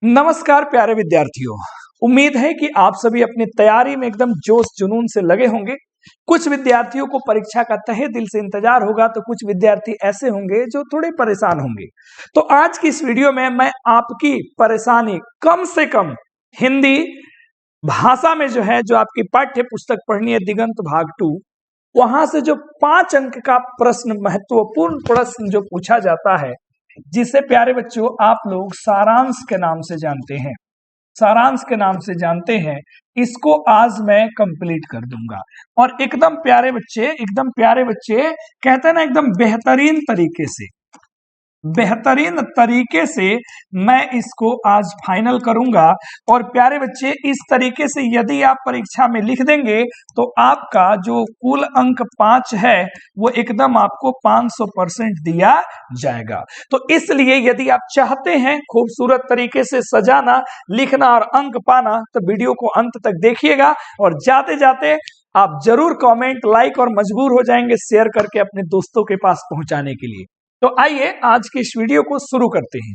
नमस्कार प्यारे विद्यार्थियों। उम्मीद है कि आप सभी अपनी तैयारी में एकदम जोश जुनून से लगे होंगे। कुछ विद्यार्थियों को परीक्षा का तहे दिल से इंतजार होगा, तो कुछ विद्यार्थी ऐसे होंगे जो थोड़े परेशान होंगे। तो आज की इस वीडियो में मैं आपकी परेशानी कम से कम हिंदी भाषा में जो आपकी पाठ्य पुस्तक पढ़नी है दिगंत भाग 2, वहां से जो 5 अंक का प्रश्न, महत्वपूर्ण प्रश्न जो पूछा जाता है, जिसे प्यारे बच्चों आप लोग सारांश के नाम से जानते हैं, इसको आज मैं कंप्लीट कर दूंगा। और एकदम प्यारे बच्चे कहते हैं ना, एकदम बेहतरीन तरीके से मैं इसको आज फाइनल करूंगा। और प्यारे बच्चे, इस तरीके से यदि आप परीक्षा में लिख देंगे तो आपका जो कुल अंक 5 है वो एकदम आपको 500% दिया जाएगा। तो इसलिए यदि आप चाहते हैं खूबसूरत तरीके से सजाना, लिखना और अंक पाना, तो वीडियो को अंत तक देखिएगा। और जाते जाते आप जरूर कमेंट, लाइक और मजबूर हो जाएंगे शेयर करके अपने दोस्तों के पास पहुंचाने के लिए। तो आइए आज की इस वीडियो को शुरू करते हैं।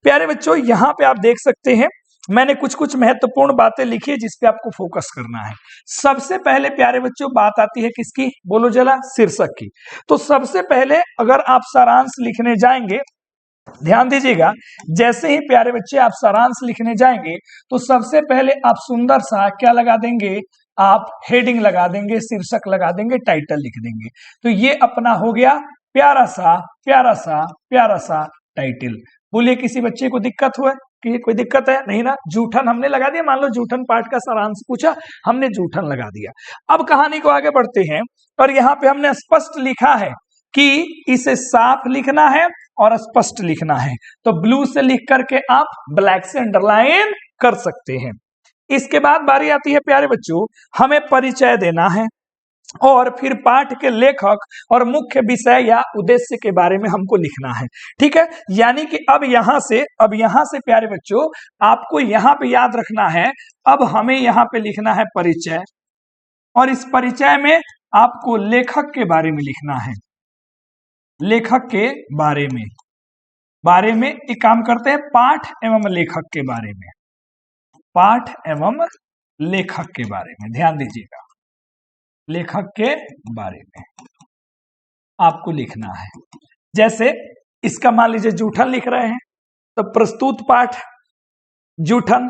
प्यारे बच्चों, यहाँ पे आप देख सकते हैं मैंने कुछ महत्वपूर्ण बातें लिखी है जिस पे आपको फोकस करना है। सबसे पहले प्यारे बच्चों बात आती है किसकी, बोलो जरा, शीर्षक की। तो सबसे पहले अगर आप सारांश लिखने जाएंगे, ध्यान दीजिएगा, जैसे ही प्यारे बच्चे आप सारांश लिखने जाएंगे तो सबसे पहले आप सुंदर सा क्या लगा देंगे, आप हेडिंग लगा देंगे, शीर्षक लगा देंगे, टाइटल लिख देंगे। तो ये अपना हो गया प्यारा सा टाइटल। बोलिए, किसी बच्चे को दिक्कत हुआ कि कोई दिक्कत है? नहीं ना। जूठन हमने लगा दिया, मान लो जूठन पाठ का सारांश पूछा, हमने जूठन लगा दिया। अब कहानी को आगे बढ़ते हैं और यहाँ पे हमने स्पष्ट लिखा है कि इसे साफ लिखना है और स्पष्ट लिखना है। तो ब्लू से लिख करके आप ब्लैक से अंडरलाइन कर सकते हैं। इसके बाद बारी आती है प्यारे बच्चों, हमें परिचय देना है और फिर पाठ के लेखक और मुख्य विषय या उद्देश्य के बारे में हमको लिखना है। ठीक है, यानी कि अब यहां से प्यारे बच्चों आपको यहां पे याद रखना है, अब हमें यहां पे लिखना है परिचय, और इस परिचय में आपको लेखक के बारे में लिखना है। लेखक के बारे में एक काम करते हैं, पाठ एवं लेखक के बारे में, ध्यान दीजिएगा, लेखक के बारे में आपको लिखना है। जैसे इसका मान लीजिए जूठन लिख रहे हैं, तो प्रस्तुत पाठ जूठन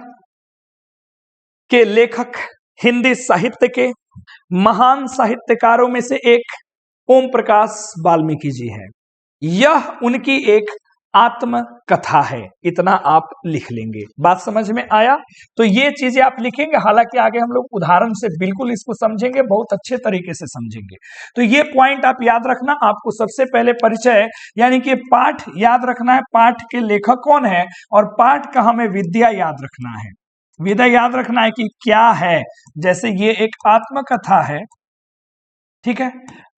के लेखक हिंदी साहित्य के महान साहित्यकारों में से एक ओम प्रकाश वाल्मीकि जी है। यह उनकी एक आत्मकथा है। इतना आप लिख लेंगे। बात समझ में आया? तो ये चीजें आप लिखेंगे, हालांकि आगे हम लोग उदाहरण से बिल्कुल इसको समझेंगे, बहुत अच्छे तरीके से समझेंगे। तो ये पॉइंट आप याद रखना। आपको सबसे पहले परिचय यानी कि पाठ याद रखना है, पाठ के लेखक कौन है, और पाठ का हमें विद्या याद रखना है। विद्या याद रखना है कि क्या है। जैसे ये एक आत्मकथा है, ठीक है,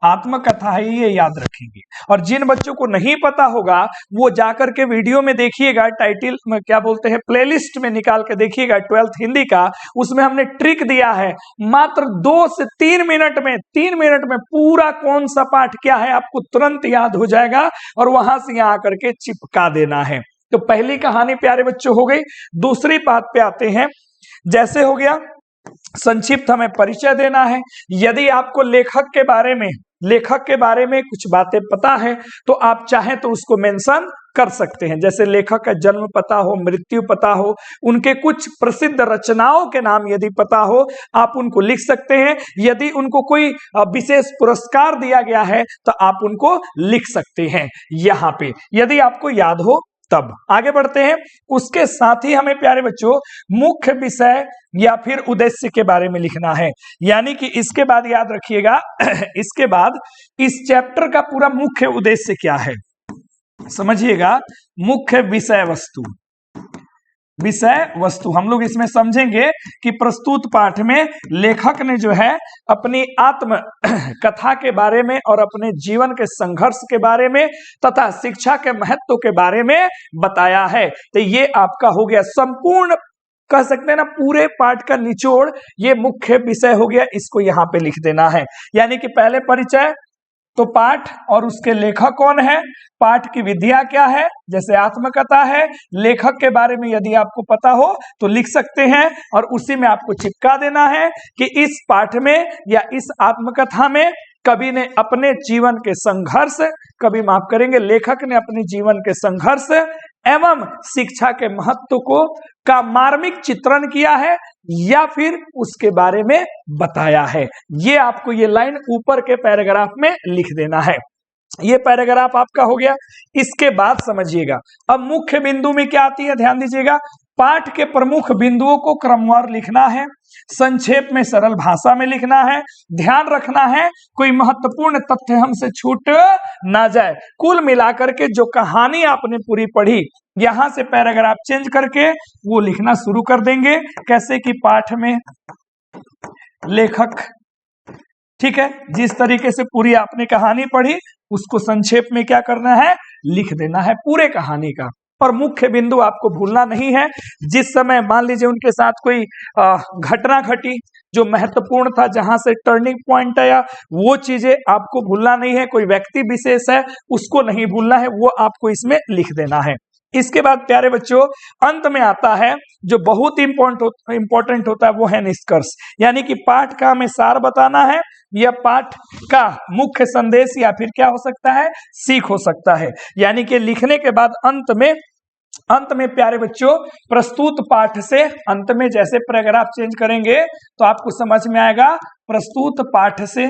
आत्मकथा है, ये याद रखेंगे। और जिन बच्चों को नहीं पता होगा वो जाकर के वीडियो में देखिएगा, टाइटल में क्या बोलते हैं, प्लेलिस्ट में निकाल के देखिएगा 12th हिंदी का। उसमें हमने ट्रिक दिया है, मात्र 2 से 3 मिनट में पूरा कौन सा पाठ क्या है आपको तुरंत याद हो जाएगा, और वहां से यहां आकर के चिपका देना है। तो पहली कहानी प्यारे बच्चों हो गई। दूसरी बात पे आते हैं, जैसे हो गया संक्षिप्त हमें परिचय देना है। यदि आपको लेखक के बारे में कुछ बातें पता है तो आप चाहें तो उसको मेंशन कर सकते हैं। जैसे लेखक का जन्म पता हो, मृत्यु पता हो, उनके कुछ प्रसिद्ध रचनाओं के नाम यदि पता हो, आप उनको लिख सकते हैं। यदि उनको कोई विशेष पुरस्कार दिया गया है तो आप उनको लिख सकते हैं यहाँ पे, यदि आपको याद हो तब। आगे बढ़ते हैं। उसके साथ ही हमें प्यारे बच्चों मुख्य विषय या फिर उद्देश्य के बारे में लिखना है। यानी कि इसके बाद याद रखिएगा इसके बाद इस चैप्टर का पूरा मुख्य उद्देश्य क्या है, समझिएगा। मुख्य विषय वस्तु हम लोग इसमें समझेंगे कि प्रस्तुत पाठ में लेखक ने जो है अपनी आत्म कथा के बारे में और अपने जीवन के संघर्ष के बारे में तथा शिक्षा के महत्व के बारे में बताया है। तो ये आपका हो गया संपूर्ण, कह सकते हैं ना, पूरे पाठ का निचोड़, ये मुख्य विषय हो गया। इसको यहाँ पे लिख देना है। यानी कि पहले परिचय, तो पाठ और उसके लेखक कौन है, पाठ की विधिया क्या है, जैसे आत्मकथा है, लेखक के बारे में यदि आपको पता हो तो लिख सकते हैं और उसी में आपको चिपका देना है कि इस पाठ में या इस आत्मकथा में कवि ने अपने जीवन के संघर्ष, कवि माफ करेंगे लेखक ने अपने जीवन के संघर्ष एवं शिक्षा के महत्व को का मार्मिक चित्रण किया है या फिर उसके बारे में बताया है। ये आपको ये लाइन ऊपर के पैराग्राफ में लिख देना है। ये पैराग्राफ आपका हो गया। इसके बाद समझिएगा अब मुख्य बिंदु में क्या आती है, ध्यान दीजिएगा। पाठ के प्रमुख बिंदुओं को क्रमवार लिखना है, संक्षेप में सरल भाषा में लिखना है, ध्यान रखना है कोई महत्वपूर्ण तथ्य हमसे छूट ना जाए। कुल मिलाकर के जो कहानी आपने पूरी पढ़ी, यहां से पैराग्राफ चेंज करके वो लिखना शुरू कर देंगे। कैसे कि पाठ में लेखक, ठीक है, जिस तरीके से पूरी आपने कहानी पढ़ी उसको संक्षेप में क्या करना है, लिख देना है पूरे कहानी का। और मुख्य बिंदु आपको भूलना नहीं है। जिस समय मान लीजिए उनके साथ कोई घटना घटी जो महत्वपूर्ण था, जहां से टर्निंग पॉइंट आया, वो चीजें आपको भूलना नहीं है। कोई व्यक्ति विशेष है उसको नहीं भूलना है, वो आपको इसमें लिख देना है। इसके बाद प्यारे बच्चों अंत में आता है जो बहुत इंपॉर्टेंट होता है, वो है निष्कर्ष। यानी कि पाठ का हमें सार बताना है या पाठ का मुख्य संदेश या फिर क्या हो सकता है, सीख हो सकता है। यानी कि लिखने के बाद अंत में प्यारे बच्चों प्रस्तुत पाठ से अंत में जैसे पैराग्राफ चेंज करेंगे तो आपको समझ में आएगा प्रस्तुत पाठ से,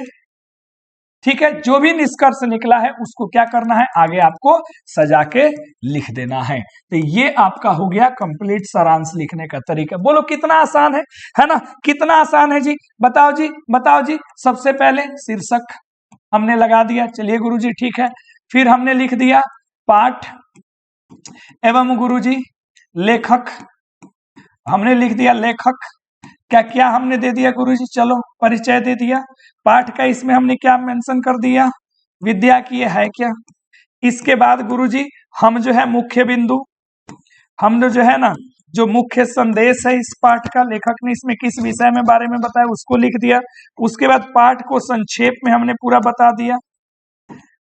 ठीक है, जो भी निष्कर्ष निकला है उसको क्या करना है, आगे आपको सजा के लिख देना है। तो ये आपका हो गया कंप्लीट सारांश लिखने का तरीका। बोलो कितना आसान है ना, कितना आसान है जी, बताओ जी, बताओ जी। सबसे पहले शीर्षक हमने लगा दिया, चलिए गुरुजी ठीक है। फिर हमने लिख दिया पाठ एवं गुरुजी लेखक, हमने लिख दिया लेखक, क्या क्या हमने दे दिया गुरुजी, चलो परिचय दे दिया। पाठ का इसमें हमने क्या मेंशन कर दिया, विद्या की है क्या। इसके बाद गुरुजी हम जो है मुख्य बिंदु, हम जो है ना जो मुख्य संदेश है इस पाठ का, लेखक ने इसमें किस विषय में बारे में बताया उसको लिख दिया। उसके बाद पाठ को संक्षेप में हमने पूरा बता दिया,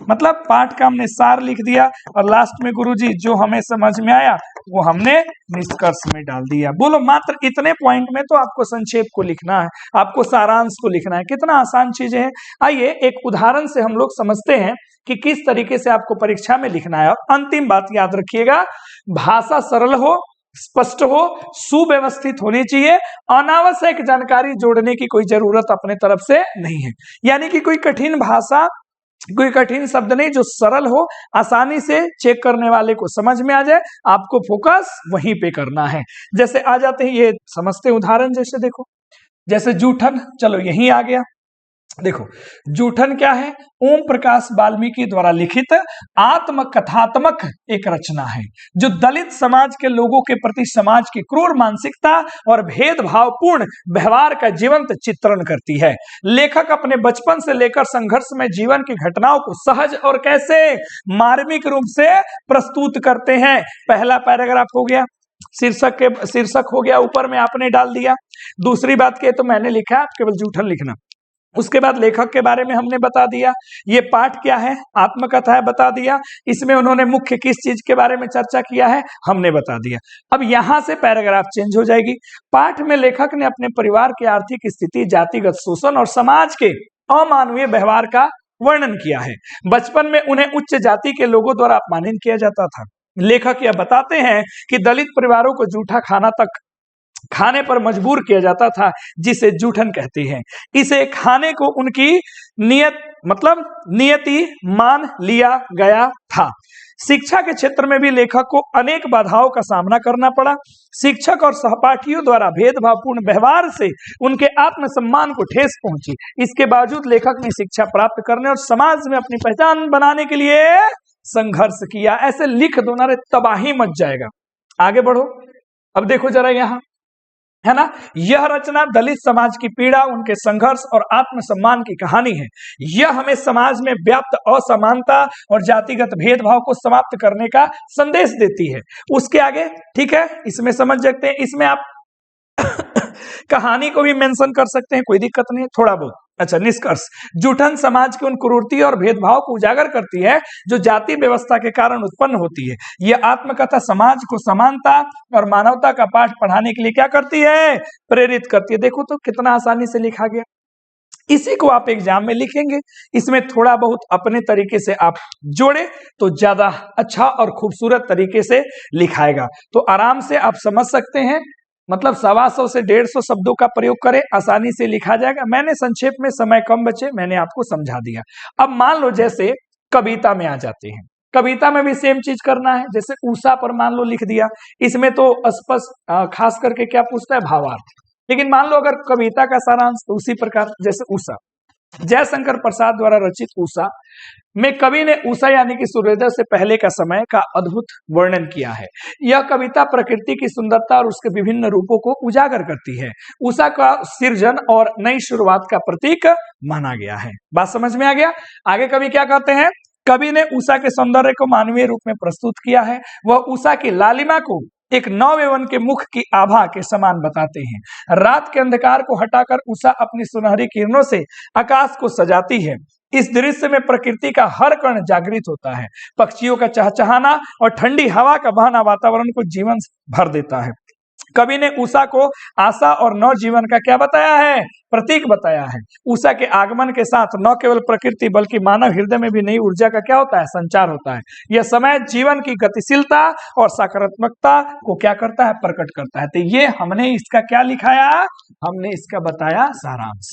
मतलब पाठ का हमने सार लिख दिया। और लास्ट में गुरुजी जो हमें समझ में आया वो हमने निष्कर्ष में डाल दिया। बोलो मात्र इतने पॉइंट में तो आपको संक्षेप को लिखना है, आपको सारांश को लिखना है। कितना आसान चीजें हैं। आइए एक उदाहरण से हम लोग समझते हैं कि किस तरीके से आपको परीक्षा में लिखना है। और अंतिम बात याद रखिएगा, भाषा सरल हो, स्पष्ट हो, सुव्यवस्थित होनी चाहिए। अनावश्यक जानकारी जोड़ने की कोई जरूरत अपने तरफ से नहीं है। यानी कि कोई कठिन भाषा, कोई कठिन शब्द नहीं, जो सरल हो, आसानी से चेक करने वाले को समझ में आ जाए, आपको फोकस वहीं पे करना है। जैसे आ जाते हैं, ये समझते उदाहरण, जैसे देखो, जैसे जूठन, चलो यही आ गया। देखो जूठन क्या है, ओम प्रकाश वाल्मीकि द्वारा लिखित आत्मकथात्मक एक रचना है जो दलित समाज के लोगों के प्रति समाज की क्रूर मानसिकता और भेदभावपूर्ण व्यवहार का जीवंत चित्रण करती है। लेखक अपने बचपन से लेकर संघर्ष में जीवन की घटनाओं को सहज और कैसे मार्मिक रूप से प्रस्तुत करते हैं। पहला पैराग्राफ हो गया, शीर्षक हो गया, ऊपर में आपने डाल दिया। दूसरी बात के तो मैंने लिखा, आप केवल जूठन लिखना। उसके बाद लेखक के बारे में हमने बता दिया, ये पाठ क्या है, आत्मकथा है, बता दिया। इसमें उन्होंने मुख्य किस चीज के बारे में चर्चा किया है, हमने बता दिया। अब यहां से पैराग्राफ चेंज हो जाएगी। पाठ में लेखक ने अपने परिवार की आर्थिक स्थिति, जातिगत शोषण और समाज के अमानवीय व्यवहार का वर्णन किया है। बचपन में उन्हें उच्च जाति के लोगों द्वारा अपमानित किया जाता था। लेखक यह बताते हैं कि दलित परिवारों को जूठा खाने पर मजबूर किया जाता था, जिसे जूठन कहते हैं। इसे खाने को उनकी नियति मान लिया गया था। शिक्षा के क्षेत्र में भी लेखक को अनेक बाधाओं का सामना करना पड़ा। शिक्षक और सहपाठियों द्वारा भेदभावपूर्ण व्यवहार से उनके आत्मसम्मान को ठेस पहुंची। इसके बावजूद लेखक ने शिक्षा प्राप्त करने और समाज में अपनी पहचान बनाने के लिए संघर्ष किया। ऐसे लिख दो ना रे, तबाही मच जाएगा। आगे बढ़ो। अब देखो जरा यहाँ, है ना, यह रचना दलित समाज की पीड़ा, उनके संघर्ष और आत्मसम्मान की कहानी है। यह हमें समाज में व्याप्त असमानता और जातिगत भेदभाव को समाप्त करने का संदेश देती है। उसके आगे ठीक है, इसमें समझ सकते हैं, इसमें आप कहानी को भी मेंशन कर सकते हैं, कोई दिक्कत नहीं है, थोड़ा बहुत अच्छा, निष्कर्ष, जूठन समाज की उन कुरीति और भेदभाव को उजागर करती है जो जाति व्यवस्था के कारण उत्पन्न होती है। यह आत्मकथा समाज को समानता और मानवता का पाठ पढ़ाने के लिए क्या करती है? प्रेरित करती है। देखो तो कितना आसानी से लिखा गया। इसी को आप एग्जाम में लिखेंगे, इसमें थोड़ा बहुत अपने तरीके से आप जोड़े तो ज्यादा अच्छा और खूबसूरत तरीके से लिखाएगा। तो आराम से आप समझ सकते हैं, मतलब 125 से 150 शब्दों का प्रयोग करें, आसानी से लिखा जाएगा। मैंने संक्षेप में, समय कम बचे, मैंने आपको समझा दिया। अब मान लो जैसे कविता में आ जाते हैं, कविता में भी सेम चीज करना है। जैसे उषा पर मान लो लिख दिया, इसमें तो स्पष्ट खास करके क्या पूछता है? भावार्थ। लेकिन मान लो अगर कविता का सारांश, तो उसी प्रकार जैसे उषा, जयशंकर प्रसाद द्वारा रचित उषा में कवि ने उषा यानी कि सूर्योदय से पहले का समय का अद्भुत वर्णन किया है। यह कविता प्रकृति की सुंदरता और उसके विभिन्न रूपों को उजागर करती है। उषा का सृजन और नई शुरुआत का प्रतीक माना गया है। बात समझ में आ गया? आगे कवि क्या कहते हैं? कवि ने उषा के सौंदर्य को मानवीय रूप में प्रस्तुत किया है। वह उषा की लालिमा को एक नवयौवन के मुख की आभा के समान बताते हैं। रात के अंधकार को हटाकर उषा अपनी सुनहरी किरणों से आकाश को सजाती है। इस दृश्य में प्रकृति का हर कण जागृत होता है। पक्षियों का चहचहाना और ठंडी हवा का बहना वातावरण को जीवन भर देता है। कवि ने उषा को आशा और नव जीवन का क्या बताया है? प्रतीक बताया है। उषा के आगमन के साथ न केवल प्रकृति बल्कि मानव हृदय में भी नई ऊर्जा का क्या होता है? संचार होता है। यह समय जीवन की गतिशीलता और सकारात्मकता को क्या करता है? प्रकट करता है। तो ये हमने इसका क्या लिखाया? हमने इसका बताया सारांश।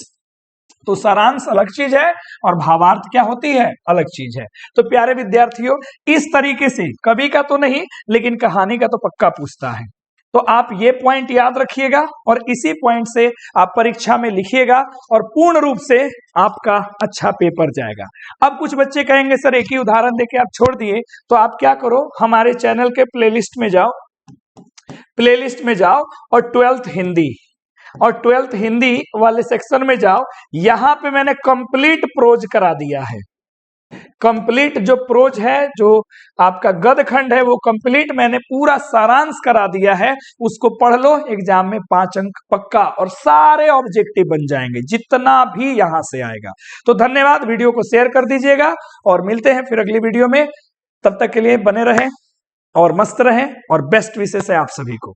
तो सारांश अलग चीज है और भावार्थ क्या होती है? अलग चीज है। तो प्यारे विद्यार्थियों, इस तरीके से कवि का तो नहीं, लेकिन कहानी का तो पक्का पूछता है। तो आप ये पॉइंट याद रखिएगा और इसी पॉइंट से आप परीक्षा में लिखिएगा और पूर्ण रूप से आपका अच्छा पेपर जाएगा। अब कुछ बच्चे कहेंगे सर एक ही उदाहरण देके आप छोड़ दिए, तो आप क्या करो, हमारे चैनल के प्लेलिस्ट में जाओ, प्लेलिस्ट में जाओ और 12th हिंदी और 12th हिंदी वाले सेक्शन में जाओ। यहां पे मैंने कंप्लीट प्रोज करा दिया है। कंप्लीट जो प्रोज है, जो आपका गद खंड है, वो कंप्लीट मैंने पूरा सारांश करा दिया है। उसको पढ़ लो, एग्जाम में 5 अंक पक्का और सारे ऑब्जेक्टिव बन जाएंगे, जितना भी यहां से आएगा। तो धन्यवाद, वीडियो को शेयर कर दीजिएगा और मिलते हैं फिर अगली वीडियो में। तब तक के लिए बने रहें और मस्त रहें और बेस्ट विशेष है आप सभी को।